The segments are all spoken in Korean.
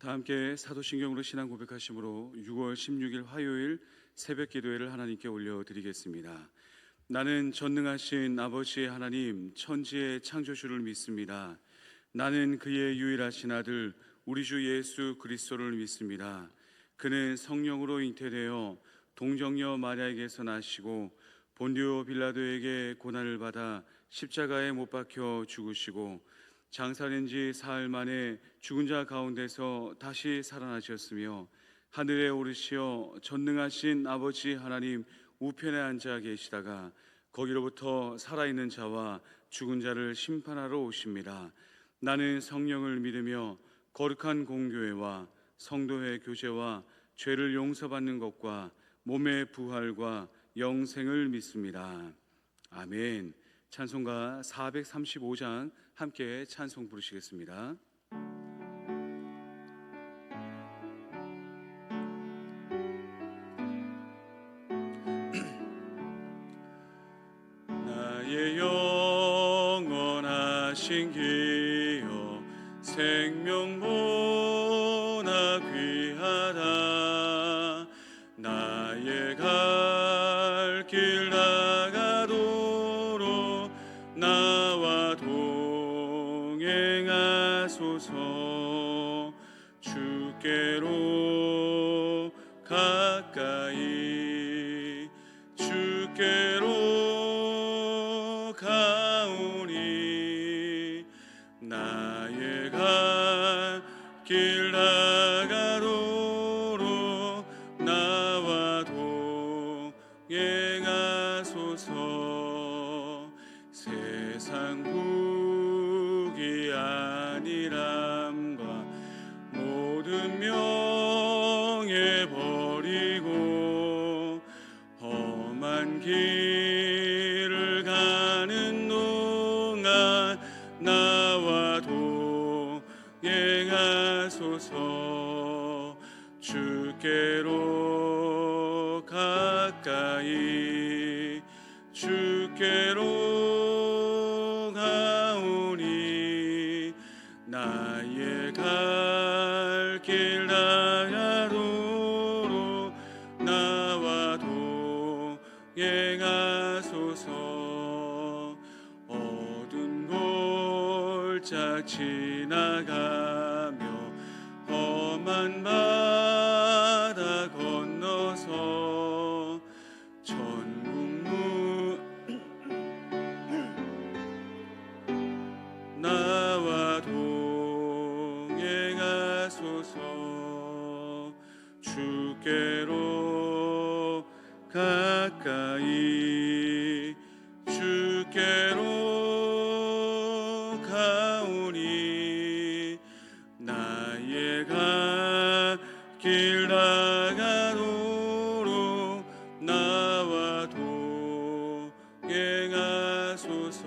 다 함께 사도신경으로 신앙 고백하심으로 6월 16일 화요일 새벽 기도회를 하나님께 올려드리겠습니다. 나는 전능하신 아버지 하나님 천지의 창조주를 믿습니다. 나는 그의 유일하신 아들 우리 주 예수 그리스도를 믿습니다. 그는 성령으로 잉태되어 동정녀 마리아에게서 나시고 본디오 빌라도에게 고난을 받아 십자가에 못 박혀 죽으시고 장사된 지 사흘 만에 죽은 자 가운데서 다시 살아나셨으며 하늘에 오르시어 전능하신 아버지 하나님 우편에 앉아 계시다가 거기로부터 살아있는 자와 죽은 자를 심판하러 오십니다. 나는 성령을 믿으며 거룩한 공교회와 성도의 교제와 죄를 용서받는 것과 몸의 부활과 영생을 믿습니다. 아멘. 찬송가 435장 함께 찬송 부르시겠습니다. 나의 영원하신 기여 생명보다 귀하다. 나의 갈 길 나가도록 나와 동행하소서. 주께로 가까이 주께로 가오니 나의 갈 길 나가도록 나와 동행하소서. 세상 국이 아니람과 모든 명예 버리고 험한 길을 가는 동안 나와 동행하소서. 주께로 가까이 주께로 가오니 나의 갈 길 나가도록 나와 동행하소서. 어두운 골짝 지나가며 험한 바다 건너서 나와 동행하소서. 주께로 가까이 주께로 가오니 나의 갈 길 나가도록 나와 동행하소서.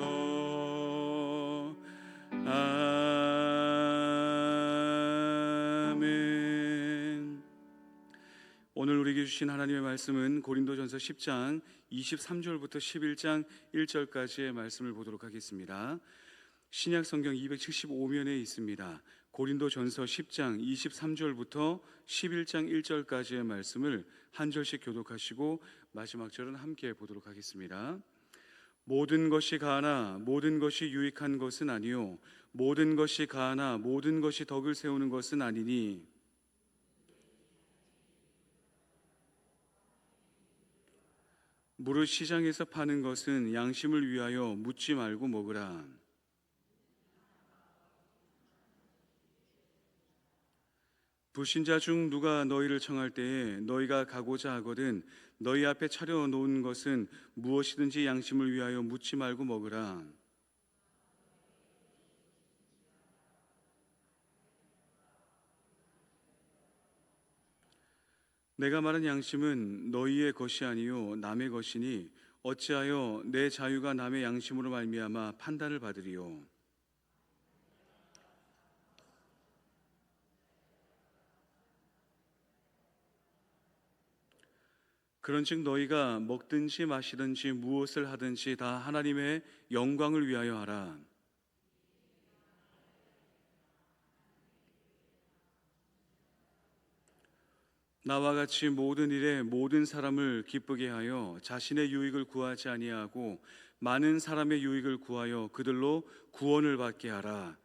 아멘. 오늘 우리에게 주신 하나님의 말씀은 고린도전서 10장 23절부터 11장 1절까지의 말씀을 보도록 하겠습니다. 신약 성경 275면에 있습니다. 고린도전서 10장 23절부터 11장 1절까지의 말씀을 한 절씩 교독하시고 마지막 절은 함께 보도록 하겠습니다. 모든 것이 가하나 모든 것이 유익한 것은 아니요 모든 것이 가하나 모든 것이 덕을 세우는 것은 아니니 무릇 시장에서 파는 것은 양심을 위하여 묻지 말고 먹으라. 불신자 중 누가 너희를 청할 때에 너희가 가고자 하거든 너희 앞에 차려 놓은 것은 무엇이든지 양심을 위하여 묻지 말고 먹으라. 내가 말한 양심은 너희의 것이 아니요 남의 것이니 어찌하여 내 자유가 남의 양심으로 말미암아 판단을 받으리요. 그런즉 너희가 먹든지 마시든지 무엇을 하든지 다 하나님의 영광을 위하여 하라. 나와 같이 모든 일에 모든 사람을 기쁘게 하여 자신의 유익을 구하지 아니하고 많은 사람의 유익을 구하여 그들로 구원을 받게 하라.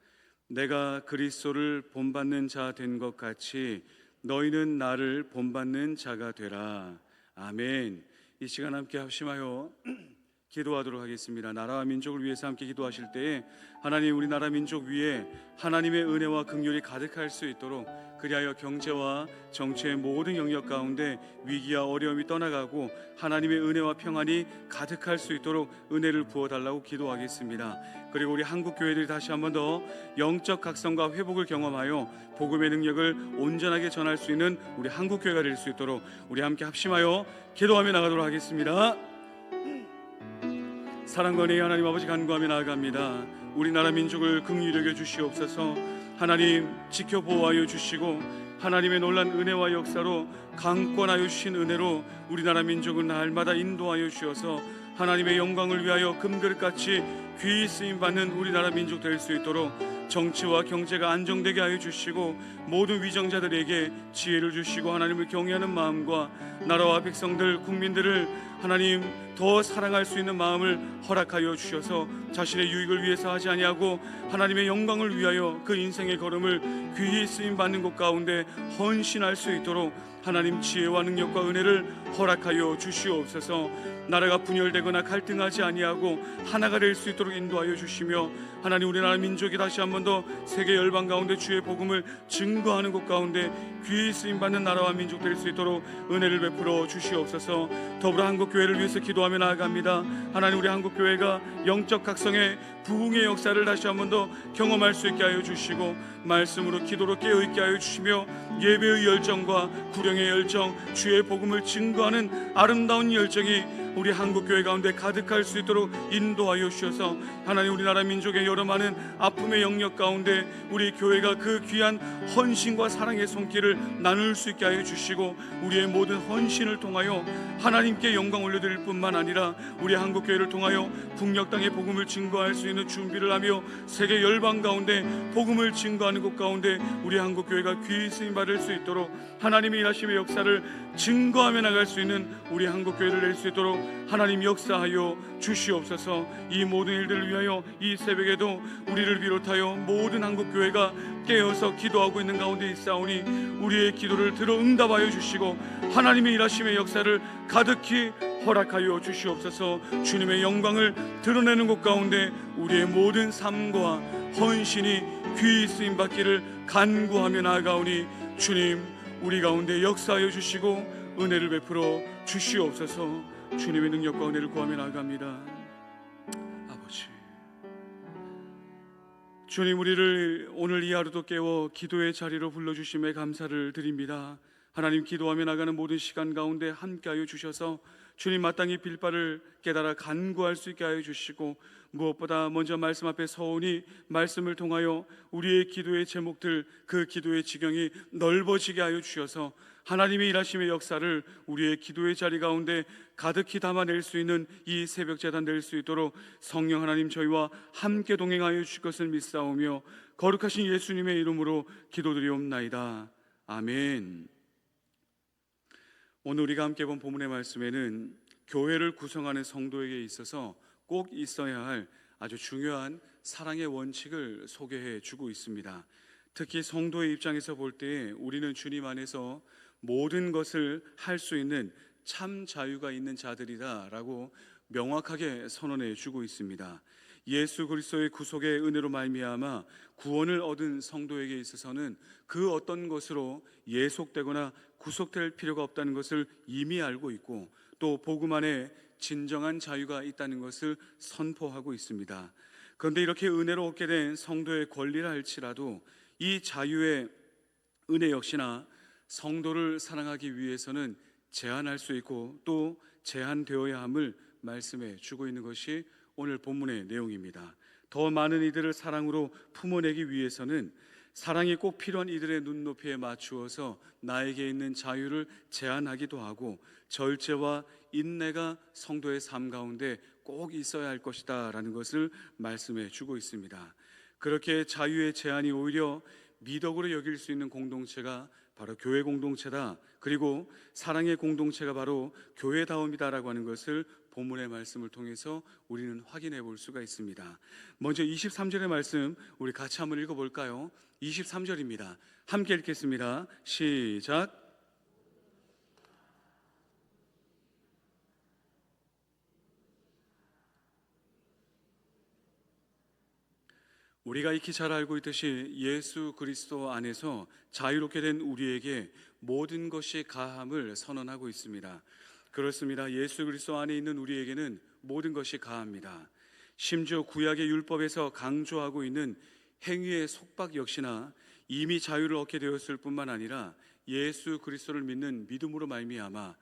내가 그리스도를 본받는 자 된 것 같이 너희는 나를 본받는 자가 되라. 아멘. 이 시간 함께 합심하여 기도하도록 하겠습니다. 나라와 민족을 위해서 함께 기도하실 때에 하나님, 우리나라 민족 위에 하나님의 은혜와 긍휼이 가득할 수 있도록, 그리하여 경제와 정치의 모든 영역 가운데 위기와 어려움이 떠나가고 하나님의 은혜와 평안이 가득할 수 있도록 은혜를 부어달라고 기도하겠습니다. 그리고 우리 한국 교회들이 다시 한 번 더 영적 각성과 회복을 경험하여 복음의 능력을 온전하게 전할 수 있는 우리 한국 교회가 될 수 있도록 우리 함께 합심하여 기도하며 나가도록 하겠습니다. 사랑과 은혜의 하나님 아버지, 간구하며 나아갑니다. 우리나라 민족을 긍휼히 여겨 주시옵소서. 하나님, 지켜보호하여 주시고 하나님의 놀란 은혜와 역사로 강권하여 주신 은혜로 우리나라 민족은 날마다 인도하여 주셔서 하나님의 영광을 위하여 금그릇같이 귀히 쓰임받는 우리나라 민족 될 수 있도록 정치와 경제가 안정되게 하여 주시고 모든 위정자들에게 지혜를 주시고 하나님을 경외하는 마음과 나라와 백성들, 국민들을 하나님 더 사랑할 수 있는 마음을 허락하여 주셔서 자신의 유익을 위해서 하지 아니하고 하나님의 영광을 위하여 그 인생의 걸음을 귀히 쓰임받는 곳 가운데 헌신할 수 있도록 하나님 지혜와 능력과 은혜를 허락하여 주시옵소서. 나라가 분열되거나 갈등하지 아니하고 하나가 될 수 있도록 인도하여 주시며 하나님, 우리나라 민족이 다시 한 번 더 세계 열방 가운데 주의 복음을 증거하는 곳 가운데 귀히 쓰임받는 나라와 민족 될 수 있도록 은혜를 베풀어 주시옵소서. 더불어 한국교회를 위해서 기도하며 나아갑니다. 하나님, 우리 한국교회가 영적 각성의 부흥의 역사를 다시 한 번 더 경험할 수 있게 하여 주시고 말씀으로 기도로 깨어있게 하여 주시며 예배의 열정과 구령의 열정, 주의 복음을 증거하는 아름다운 열정이 우리 한국교회 가운데 가득할 수 있도록 인도하여 주셔서 하나님, 우리나라 민족의 여러 많은 아픔의 영역 가운데 우리 교회가 그 귀한 헌신과 사랑의 손길을 나눌 수 있게 하여 주시고 우리의 모든 헌신을 통하여 하나님께 영광 올려드릴 뿐만 아니라 우리 한국교회를 통하여 북녘 땅의 복음을 증거할 수 있는 준비를 하며 세계 열방 가운데 복음을 증거하는 곳 가운데 우리 한국교회가 귀히 쓰임받을 수 있도록 하나님의 일하심의 역사를 증거하며 나갈 수 있는 우리 한국교회를 낼 수 있도록 하나님 역사하여 주시옵소서. 이 모든 일들을 위하여 이 새벽에도 우리를 비롯하여 모든 한국교회가 깨어서 기도하고 있는 가운데 있사오니 우리의 기도를 들어 응답하여 주시고 하나님의 일하심의 역사를 가득히 허락하여 주시옵소서. 주님의 영광을 드러내는 곳 가운데 우리의 모든 삶과 헌신이 귀히 쓰임받기를 간구하며 나아가오니 주님, 우리 가운데 역사하여 주시고 은혜를 베풀어 주시옵소서. 주님의 능력과 은혜를 구하며 나아갑니다. 아버지, 주님, 우리를 오늘 이 하루도 깨워 기도의 자리로 불러주심에 감사를 드립니다. 하나님, 기도하며 나가는 모든 시간 가운데 함께하여 주셔서 주님 마땅히 빌바를 깨달아 간구할 수 있게 하여 주시고 무엇보다 먼저 말씀 앞에 서오니 말씀을 통하여 우리의 기도의 제목들, 그 기도의 지경이 넓어지게 하여 주셔서 하나님의 일하심의 역사를 우리의 기도의 자리 가운데 가득히 담아낼 수 있는 이 새벽 제단 될 수 있도록 성령 하나님 저희와 함께 동행하여 주실 것을 믿사오며 거룩하신 예수님의 이름으로 기도드리옵나이다. 아멘. 오늘 우리가 함께 본 본문의 말씀에는 교회를 구성하는 성도에게 있어서 꼭 있어야 할 아주 중요한 사랑의 원칙을 소개해 주고 있습니다. 특히 성도의 입장에서 볼 때 우리는 주님 안에서 모든 것을 할 수 있는 참 자유가 있는 자들이다라고 명확하게 선언해 주고 있습니다. 예수 그리스도의 구속의 은혜로 말미암아 구원을 얻은 성도에게 있어서는 그 어떤 것으로 예속되거나 구속될 필요가 없다는 것을 이미 알고 있고 또 복음 안에 진정한 자유가 있다는 것을 선포하고 있습니다. 그런데 이렇게 은혜로 얻게 된 성도의 권리라 할지라도 이 자유의 은혜 역시나 성도를 사랑하기 위해서는 제한할 수 있고 또 제한되어야 함을 말씀해 주고 있는 것이 오늘 본문의 내용입니다. 더 많은 이들을 사랑으로 품어내기 위해서는 사랑이 꼭 필요한 이들의 눈높이에 맞추어서 나에게 있는 자유를 제한하기도 하고 절제와 인내가 성도의 삶 가운데 꼭 있어야 할 것이다 라는 것을 말씀해 주고 있습니다. 그렇게 자유의 제한이 오히려 미덕으로 여길 수 있는 공동체가 바로 교회 공동체다. 그리고 사랑의 공동체가 바로 교회다움이다라고 하는 것을 본문의 말씀을 통해서 우리는 확인해 볼 수가 있습니다. 먼저 23절의 말씀 우리 같이 한번 읽어볼까요? 23절입니다. 함께 읽겠습니다. 시작. 우리가 익히 잘 알고 있듯이 예수 그리스도 안에서 자유롭게 된 우리에게 모든 것이 가함을 선언하고 있습니다. 그렇습니다. 예수 그리스도 안에 있는 우리에게는 모든 것이 가합니다. 심지어 구약의 율법에서 강조하고 있는 행위의 속박 역시나 이미 자유를 얻게 되었을 뿐만 아니라 예수 그리스도를 믿는 믿음으로 말미암아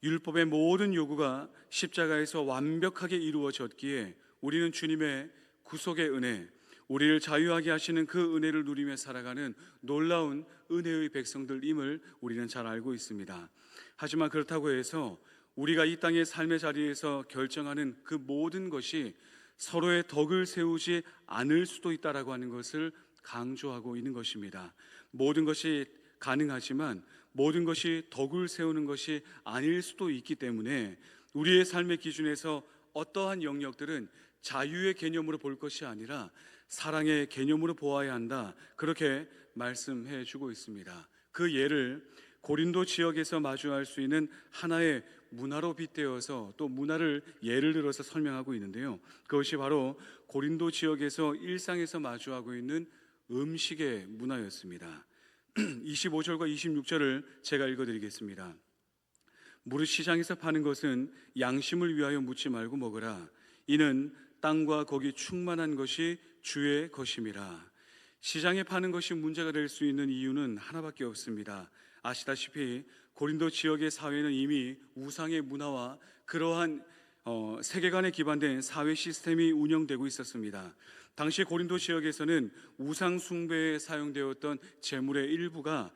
율법의 모든 요구가 십자가에서 완벽하게 이루어졌기에 우리는 주님의 구속의 은혜, 우리를 자유하게 하시는 그 은혜를 누리며 살아가는 놀라운 은혜의 백성들임을 우리는 잘 알고 있습니다. 하지만 그렇다고 해서 우리가 이 땅의 삶의 자리에서 결정하는 그 모든 것이 서로의 덕을 세우지 않을 수도 있다라고 하는 것을 강조하고 있는 것입니다. 모든 것이 가능하지만 모든 것이 덕을 세우는 것이 아닐 수도 있기 때문에 우리의 삶의 기준에서 어떠한 영역들은 자유의 개념으로 볼 것이 아니라 사랑의 개념으로 보아야 한다, 그렇게 말씀해 주고 있습니다. 그 예를 고린도 지역에서 마주할 수 있는 하나의 문화로 빗대어서 또 문화를 예를 들어서 설명하고 있는데요, 그것이 바로 고린도 지역에서 일상에서 마주하고 있는 음식의 문화였습니다. 25절과 26절을 제가 읽어드리겠습니다. 무릇 시장에서 파는 것은 양심을 위하여 묻지 말고 먹으라. 이는 땅과 거기 충만한 것이 주의 것임이라. 시장에 파는 것이 문제가 될 수 있는 이유는 하나밖에 없습니다. 아시다시피 고린도 지역의 사회는 이미 우상의 문화와 그러한 세계관에 기반된 사회 시스템이 운영되고 있었습니다. 당시 고린도 지역에서는 우상 숭배에 사용되었던 재물의 일부가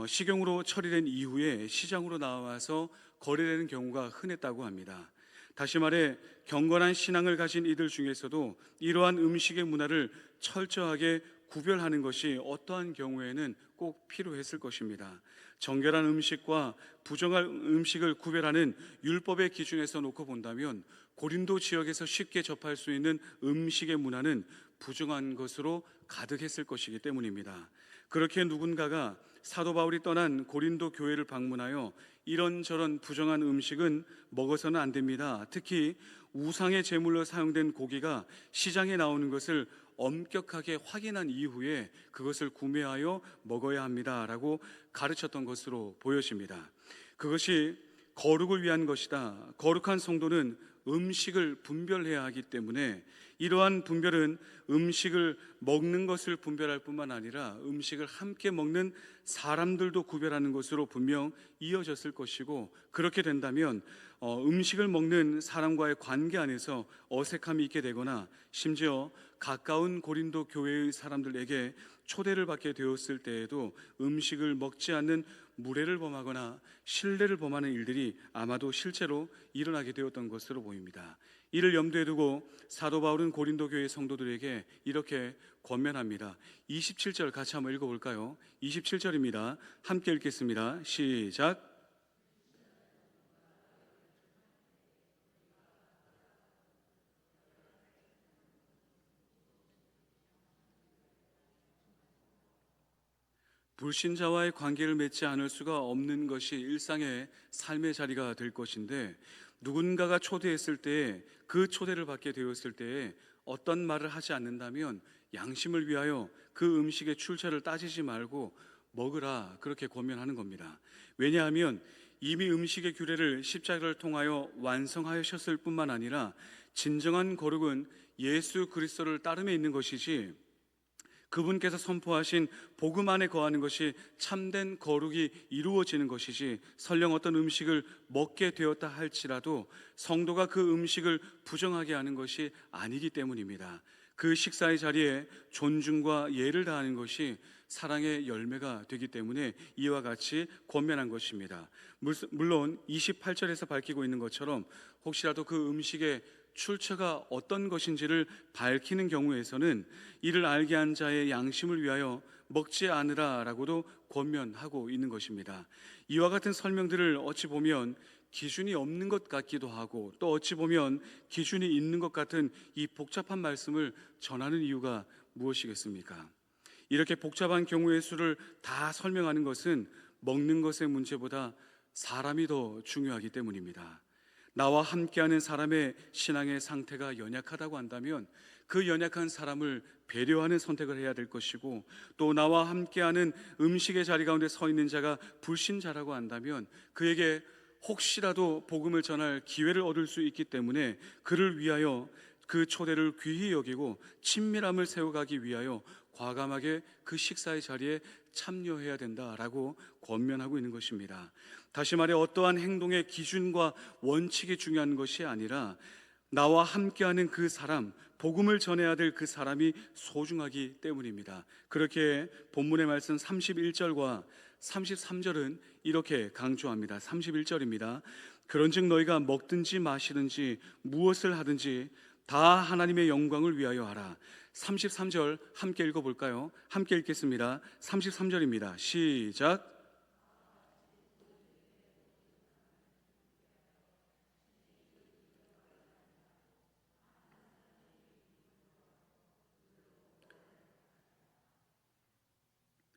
식용으로 처리된 이후에 시장으로 나와서 거래되는 경우가 흔했다고 합니다. 다시 말해 경건한 신앙을 가진 이들 중에서도 이러한 음식의 문화를 철저하게 구별하는 것이 어떠한 경우에는 꼭 필요했을 것입니다. 정결한 음식과 부정한 음식을 구별하는 율법의 기준에서 놓고 본다면 고린도 지역에서 쉽게 접할 수 있는 음식의 문화는 부정한 것으로 가득했을 것이기 때문입니다. 그렇게 누군가가 사도 바울이 떠난 고린도 교회를 방문하여 이런저런 부정한 음식은 먹어서는 안 됩니다, 특히 우상의 제물로 사용된 고기가 시장에 나오는 것을 엄격하게 확인한 이후에 그것을 구매하여 먹어야 합니다라고 가르쳤던 것으로 보여집니다. 그것이 거룩을 위한 것이다. 거룩한 성도는 음식을 분별해야 하기 때문에 이러한 분별은 음식을 먹는 것을 분별할 뿐만 아니라 음식을 함께 먹는 사람들도 구별하는 것으로 분명 이어졌을 것이고, 그렇게 된다면 음식을 먹는 사람과의 관계 안에서 어색함이 있게 되거나 심지어 가까운 고린도 교회의 사람들에게 초대를 받게 되었을 때에도 음식을 먹지 않는 무례를 범하거나 신뢰를 범하는 일들이 아마도 실제로 일어나게 되었던 것으로 보입니다. 이를 염두에 두고 사도 바울은 고린도 교회 성도들에게 이렇게 권면합니다. 27절 같이 한번 읽어볼까요? 27절입니다. 함께 읽겠습니다. 시작. 불신자와의 관계를 맺지 않을 수가 없는 것이 일상의 삶의 자리가 될 것인데, 누군가가 초대했을 때에 그 초대를 받게 되었을 때에 어떤 말을 하지 않는다면 양심을 위하여 그 음식의 출처를 따지지 말고 먹으라, 그렇게 권면하는 겁니다. 왜냐하면 이미 음식의 규례를 십자가를 통하여 완성하셨을 뿐만 아니라 진정한 거룩은 예수 그리스도를 따름에 있는 것이지, 그분께서 선포하신 복음 안에 거하는 것이 참된 거룩이 이루어지는 것이지, 설령 어떤 음식을 먹게 되었다 할지라도 성도가 그 음식을 부정하게 하는 것이 아니기 때문입니다. 그 식사의 자리에 존중과 예를 다하는 것이 사랑의 열매가 되기 때문에 이와 같이 권면한 것입니다. 물론 28절에서 밝히고 있는 것처럼 혹시라도 그 음식의 출처가 어떤 것인지를 밝히는 경우에서는 이를 알게 한 자의 양심을 위하여 먹지 않으라라고도 권면하고 있는 것입니다. 이와 같은 설명들을 어찌 보면 기준이 없는 것 같기도 하고, 또 어찌 보면 기준이 있는 것 같은 이 복잡한 말씀을 전하는 이유가 무엇이겠습니까? 이렇게 복잡한 경우의 수를 다 설명하는 것은 먹는 것의 문제보다 사람이 더 중요하기 때문입니다. 나와 함께하는 사람의 신앙의 상태가 연약하다고 한다면 그 연약한 사람을 배려하는 선택을 해야 될 것이고, 또 나와 함께하는 음식의 자리 가운데 서 있는 자가 불신자라고 한다면 그에게 혹시라도 복음을 전할 기회를 얻을 수 있기 때문에 그를 위하여 그 초대를 귀히 여기고 친밀함을 세워가기 위하여 과감하게 그 식사의 자리에 참여해야 된다라고 권면하고 있는 것입니다. 다시 말해 어떠한 행동의 기준과 원칙이 중요한 것이 아니라 나와 함께하는 그 사람, 복음을 전해야 될 그 사람이 소중하기 때문입니다. 그렇게 본문의 말씀 31절과 33절은 이렇게 강조합니다. 31절입니다. 그런즉 너희가 먹든지 마시든지 무엇을 하든지 다 하나님의 영광을 위하여 하라. 33절 함께 읽어볼까요? 함께 읽겠습니다. 33절입니다. 시작.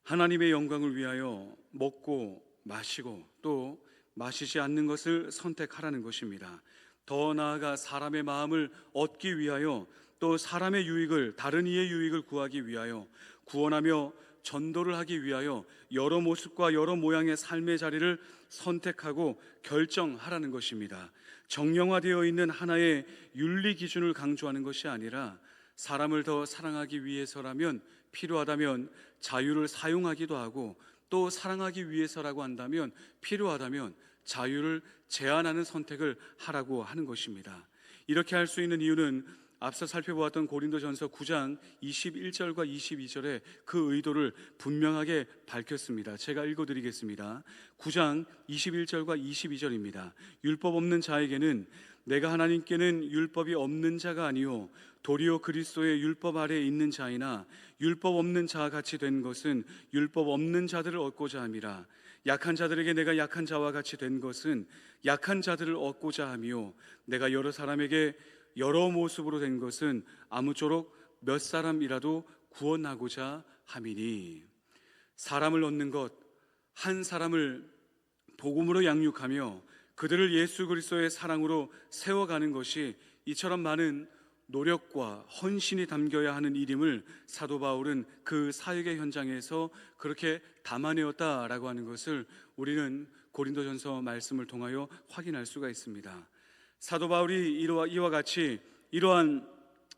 하나님의 영광을 위하여 먹고 마시고 또 마시지 않는 것을 선택하라는 것입니다. 더 나아가 사람의 마음을 얻기 위하여, 또 사람의 유익을, 다른 이의 유익을 구하기 위하여, 구원하며 전도를 하기 위하여 여러 모습과 여러 모양의 삶의 자리를 선택하고 결정하라는 것입니다. 정령화되어 있는 하나의 윤리 기준을 강조하는 것이 아니라 사람을 더 사랑하기 위해서라면, 필요하다면 자유를 사용하기도 하고, 또 사랑하기 위해서라고 한다면 필요하다면 자유를 제한하는 선택을 하라고 하는 것입니다. 이렇게 할 수 있는 이유는 앞서 살펴보았던 고린도전서 9장 21절과 22절의 그 의도를 분명하게 밝혔습니다. 제가 읽어드리겠습니다. 9장 21절과 22절입니다. 율법 없는 자에게는 내가 하나님께는 율법이 없는 자가 아니요 도리어 그리스도의 율법 아래에 있는 자이나 율법 없는 자와 같이 된 것은 율법 없는 자들을 얻고자 함이라. 약한 자들에게 내가 약한 자와 같이 된 것은 약한 자들을 얻고자 하며, 내가 여러 사람에게 여러 모습으로 된 것은 아무쪼록 몇 사람이라도 구원하고자 함이니. 사람을 얻는 것, 한 사람을 복음으로 양육하며 그들을 예수 그리스도의 사랑으로 세워가는 것이 이처럼 많은 노력과 헌신이 담겨야 하는 일임을 사도 바울은 그 사역의 현장에서 그렇게 담아내었다라고 하는 것을 우리는 고린도전서 말씀을 통하여 확인할 수가 있습니다. 사도 바울이 이와 같이 이러한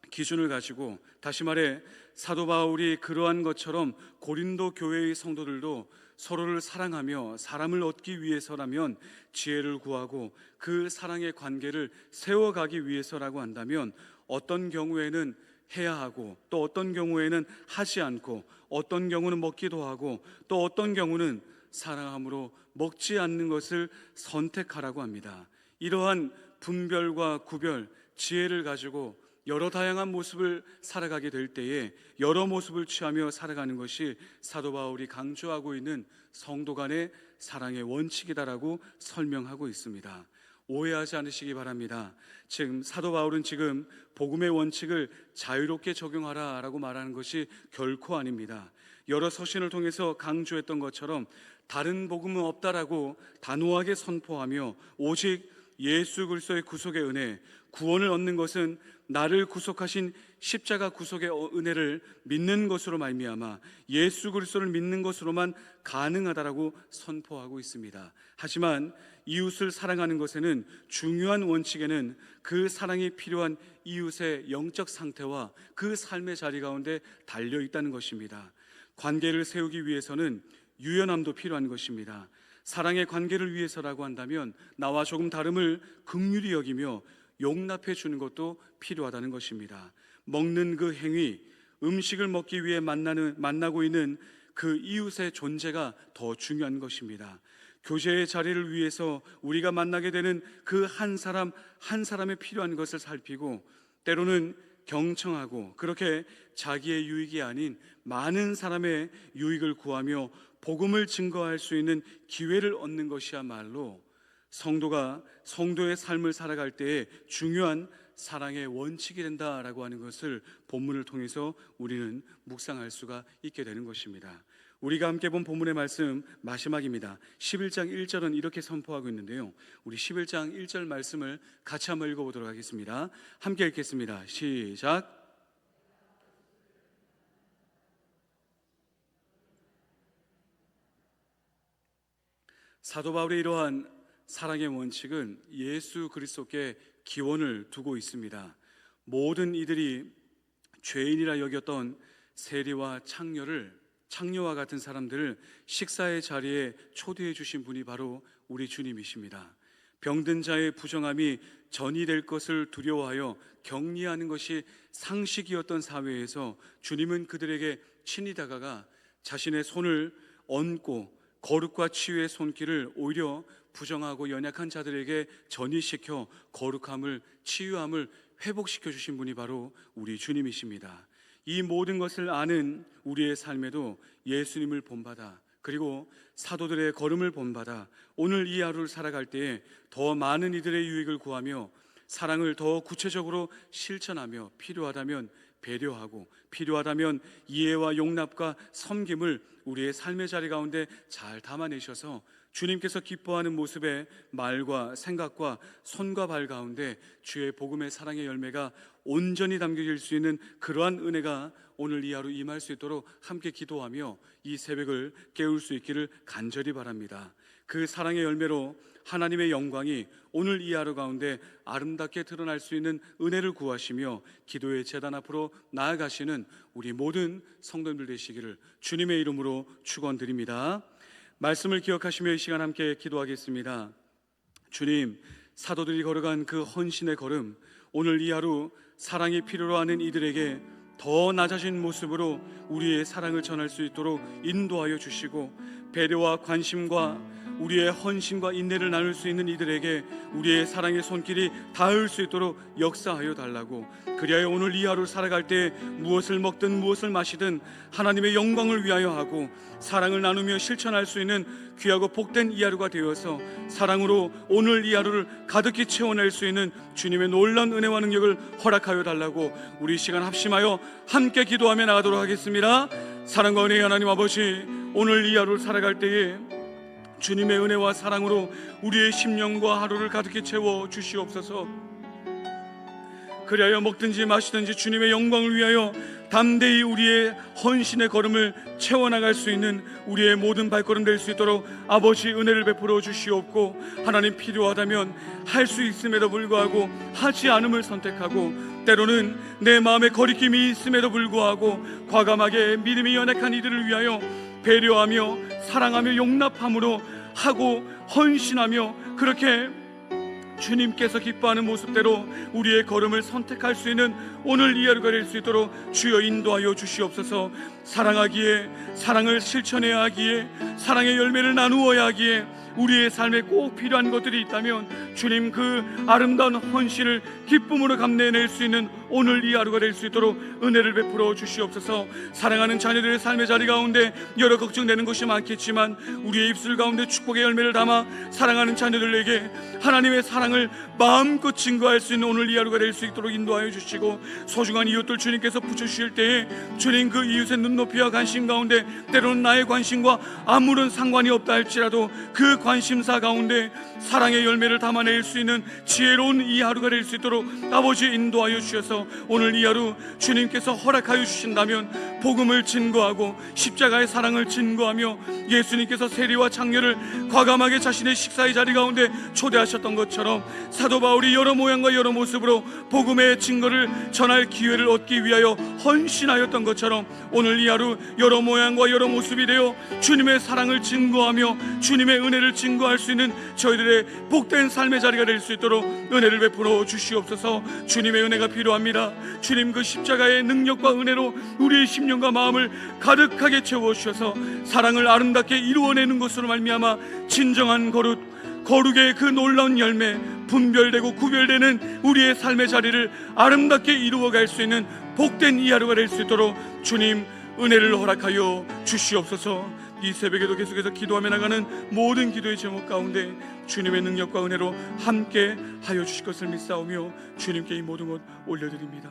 기준을 가지고, 다시 말해 사도 바울이 그러한 것처럼 고린도 교회의 성도들도 서로를 사랑하며 사람을 얻기 위해서라면, 지혜를 구하고 그 사랑의 관계를 세워가기 위해서라고 한다면 어떤 경우에는 해야 하고, 또 어떤 경우에는 하지 않고, 어떤 경우는 먹기도 하고, 또 어떤 경우는 사랑함으로 먹지 않는 것을 선택하라고 합니다. 이러한 분별과 구별, 지혜를 가지고 여러 다양한 모습을 살아가게 될 때에 여러 모습을 취하며 살아가는 것이 사도 바울이 강조하고 있는 성도 간의 사랑의 원칙이다라고 설명하고 있습니다. 오해하지 않으시기 바랍니다. 지금 사도 바울은 지금 복음의 원칙을 자유롭게 적용하라라고 말하는 것이 결코 아닙니다. 여러 서신을 통해서 강조했던 것처럼 다른 복음은 없다라고 단호하게 선포하며, 오직 예수 그리스도의 구속의 은혜, 구원을 얻는 것은 나를 구속하신 십자가 구속의 은혜를 믿는 것으로 말미암아 예수 그리스도를 믿는 것으로만 가능하다라고 선포하고 있습니다. 하지만 이웃을 사랑하는 것에는, 중요한 원칙에는 그 사랑이 필요한 이웃의 영적 상태와 그 삶의 자리 가운데 달려 있다는 것입니다. 관계를 세우기 위해서는 유연함도 필요한 것입니다. 사랑의 관계를 위해서라고 한다면 나와 조금 다름을 긍휼히 여기며 용납해 주는 것도 필요하다는 것입니다. 먹는 그 행위, 음식을 먹기 위해 만나고 있는 그 이웃의 존재가 더 중요한 것입니다. 교제의 자리를 위해서 우리가 만나게 되는 그 한 사람 한 사람의 필요한 것을 살피고, 때로는 경청하고 그렇게 자기의 유익이 아닌 많은 사람의 유익을 구하며 복음을 증거할 수 있는 기회를 얻는 것이야말로 성도가 성도의 삶을 살아갈 때에 중요한 사랑의 원칙이 된다라고 하는 것을 본문을 통해서 우리는 묵상할 수가 있게 되는 것입니다. 우리가 함께 본 본문의 말씀 마지막입니다. 11장 1절은 이렇게 선포하고 있는데요, 우리 11장 1절 말씀을 같이 한번 읽어보도록 하겠습니다. 함께 읽겠습니다. 시작. 사도 바울의 이러한 사랑의 원칙은 예수 그리스도께 기원을 두고 있습니다. 모든 이들이 죄인이라 여겼던 세리와 창녀와 같은 사람들을 식사의 자리에 초대해 주신 분이 바로 우리 주님이십니다. 병든 자의 부정함이 전이 될 것을 두려워하여 격리하는 것이 상식이었던 사회에서 주님은 그들에게 친히 다가가 자신의 손을 얹고 거룩과 치유의 손길을 오히려 부정하고 연약한 자들에게 전이시켜 거룩함을, 치유함을 회복시켜 주신 분이 바로 우리 주님이십니다. 이 모든 것을 아는 우리의 삶에도 예수님을 본받아, 그리고 사도들의 걸음을 본받아 오늘 이 하루를 살아갈 때에 더 많은 이들의 유익을 구하며 사랑을 더 구체적으로 실천하며 필요하다면 배려하고 필요하다면 이해와 용납과 섬김을 우리의 삶의 자리 가운데 잘 담아내셔서 주님께서 기뻐하는 모습의 말과 생각과 손과 발 가운데 주의 복음의 사랑의 열매가 온전히 담겨질 수 있는 그러한 은혜가 오늘 이 하루 임할 수 있도록 함께 기도하며 이 새벽을 깨울 수 있기를 간절히 바랍니다. 그 사랑의 열매로 하나님의 영광이 오늘 이 하루 가운데 아름답게 드러날 수 있는 은혜를 구하시며 기도의 제단 앞으로 나아가시는 우리 모든 성도님들 되시기를 주님의 이름으로 축원드립니다. 말씀을 기억하시며 이 시간 함께 기도하겠습니다. 주님, 사도들이 걸어간 그 헌신의 걸음, 오늘 이 하루 사랑이 필요로 하는 이들에게 더 낮아진 모습으로 우리의 사랑을 전할 수 있도록 인도하여 주시고, 배려와 관심과 우리의 헌신과 인내를 나눌 수 있는 이들에게 우리의 사랑의 손길이 닿을 수 있도록 역사하여 달라고, 그리하여 오늘 이 하루 살아갈 때 무엇을 먹든 무엇을 마시든 하나님의 영광을 위하여 하고 사랑을 나누며 실천할 수 있는 귀하고 복된 이 하루가 되어서 사랑으로 오늘 이 하루를 가득히 채워낼 수 있는 주님의 놀라운 은혜와 능력을 허락하여 달라고 우리 시간 합심하여 함께 기도하며 나가도록 하겠습니다. 사랑과 은혜의 하나님 아버지, 오늘 이 하루를 살아갈 때에 주님의 은혜와 사랑으로 우리의 심령과 하루를 가득히 채워 주시옵소서. 그리하여 먹든지 마시든지 주님의 영광을 위하여 담대히 우리의 헌신의 걸음을 채워나갈 수 있는 우리의 모든 발걸음 될 수 있도록 아버지 은혜를 베풀어 주시옵고, 하나님 필요하다면 할 수 있음에도 불구하고 하지 않음을 선택하고, 때로는 내 마음에 거리낌이 있음에도 불구하고 과감하게 믿음이 연약한 이들을 위하여 배려하며 사랑하며 용납함으로 하고 헌신하며 그렇게 주님께서 기뻐하는 모습대로 우리의 걸음을 선택할 수 있는 오늘 이 하루가 될 수 있도록 주여 인도하여 주시옵소서. 사랑하기에, 사랑을 실천해야 하기에, 사랑의 열매를 나누어야 하기에 우리의 삶에 꼭 필요한 것들이 있다면 주님 그 아름다운 헌신을 기쁨으로 감내낼 수 있는 오늘 이 하루가 될 수 있도록 은혜를 베풀어 주시옵소서. 사랑하는 자녀들의 삶의 자리 가운데 여러 걱정되는 것이 많겠지만 우리의 입술 가운데 축복의 열매를 담아 사랑하는 자녀들에게 하나님의 사랑을 마음껏 증거할 수 있는 오늘 이 하루가 될 수 있도록 인도하여 주시고, 소중한 이웃들 주님께서 붙여주실 때에 주님 그 이웃의 눈높이와 관심 가운데 때로는 나의 관심과 아무런 상관이 없다 할지라도 그 관심사 가운데 사랑의 열매를 담아낼 수 있는 지혜로운 이 하루가 될 수 있도록 아버지 인도하여 주셔서 오늘 이 하루 주님께서 허락하여 주신다면 복음을 증거하고 십자가의 사랑을 증거하며 예수님께서 세리와 창녀를 과감하게 자신의 식사의 자리 가운데 초대하셨던 것처럼 사도 바울이 여러 모양과 여러 모습으로 복음의 증거를 전할 기회를 얻기 위하여 헌신하였던 것처럼 오늘 이 하루 여러 모양과 여러 모습이 되어 주님의 사랑을 증거하며 주님의 은혜를 증거할 수 있는 저희들의 복된 삶의 자리가 될 수 있도록 은혜를 베풀어 주시옵소서. 주님의 은혜가 필요합니다. 주님 그 십자가의 능력과 은혜로 우리의 심령과 마음을 가득하게 채워주셔서 사랑을 아름답게 이루어내는 것으로 말미암아 진정한 거룩의 그 놀라운 열매, 분별되고 구별되는 우리의 삶의 자리를 아름답게 이루어갈 수 있는 복된 이 하루가 될 수 있도록 주님 은혜를 허락하여 주시옵소서. 이 새벽에도 계속해서 기도하며 나가는 모든 기도의 제목 가운데 주님의 능력과 은혜로 함께 하여 주실 것을 믿사오며 주님께 이 모든 것 올려드립니다.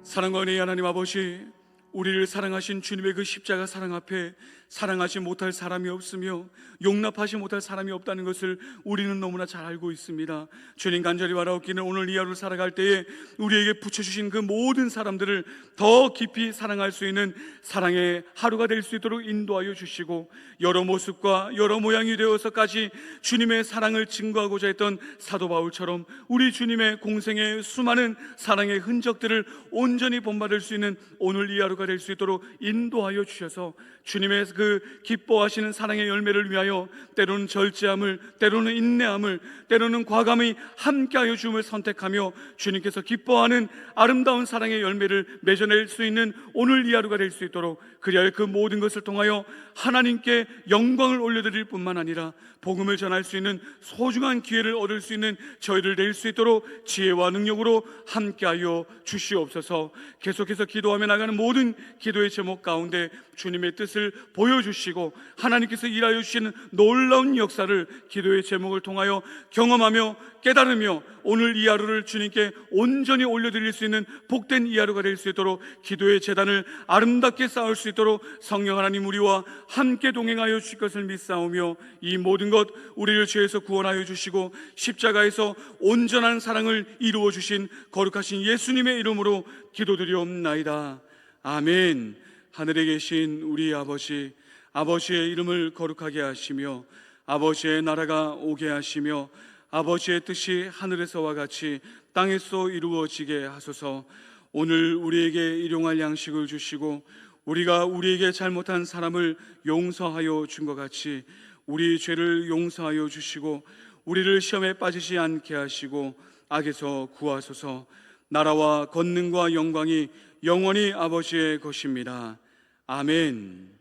사랑과 은혜의 하나님 아버지, 우리를 사랑하신 주님의 그 십자가 사랑 앞에 사랑하지 못할 사람이 없으며 용납하지 못할 사람이 없다는 것을 우리는 너무나 잘 알고 있습니다. 주님, 간절히 바라옵기는 오늘 이 하루를 살아갈 때에 우리에게 붙여주신 그 모든 사람들을 더 깊이 사랑할 수 있는 사랑의 하루가 될 수 있도록 인도하여 주시고, 여러 모습과 여러 모양이 되어서까지 주님의 사랑을 증거하고자 했던 사도 바울처럼 우리 주님의 공생의 수많은 사랑의 흔적들을 온전히 본받을 수 있는 오늘 이 하루가 될 수 있도록 인도하여 주셔서 주님의 그 기뻐하시는 사랑의 열매를 위하여 때로는 절제함을, 때로는 인내함을, 때로는 과감히 함께하여 주음을 선택하며 주님께서 기뻐하는 아름다운 사랑의 열매를 맺어낼 수 있는 오늘 이 하루가 될 수 있도록, 그리하여 그 모든 것을 통하여 하나님께 영광을 올려드릴 뿐만 아니라 복음을 전할 수 있는 소중한 기회를 얻을 수 있는 저희를 낼 수 있도록 지혜와 능력으로 함께하여 주시옵소서. 계속해서 기도하며 나가는 모든 기도의 제목 가운데 주님의 뜻을 보여주시고 하나님께서 일하여 주시는 놀라운 역사를 기도의 제목을 통하여 경험하며 깨달으며 오늘 이 하루를 주님께 온전히 올려드릴 수 있는 복된 이 하루가 될 수 있도록 기도의 제단을 아름답게 쌓을 수 있도록 성령 하나님 우리와 함께 동행하여 주실 것을 믿사오며, 이 모든 것 우리를 죄에서 구원하여 주시고 십자가에서 온전한 사랑을 이루어 주신 거룩하신 예수님의 이름으로 기도드리옵나이다. 아멘. 하늘에 계신 우리 아버지, 아버지의 이름을 거룩하게 하시며 아버지의 나라가 오게 하시며 아버지의 뜻이 하늘에서와 같이 땅에서 이루어지게 하소서. 오늘 우리에게 일용할 양식을 주시고 우리가 우리에게 잘못한 사람을 용서하여 준 것 같이 우리 죄를 용서하여 주시고 우리를 시험에 빠지지 않게 하시고 악에서 구하소서. 나라와 권능과 영광이 영원히 아버지의 것입니다. 아멘.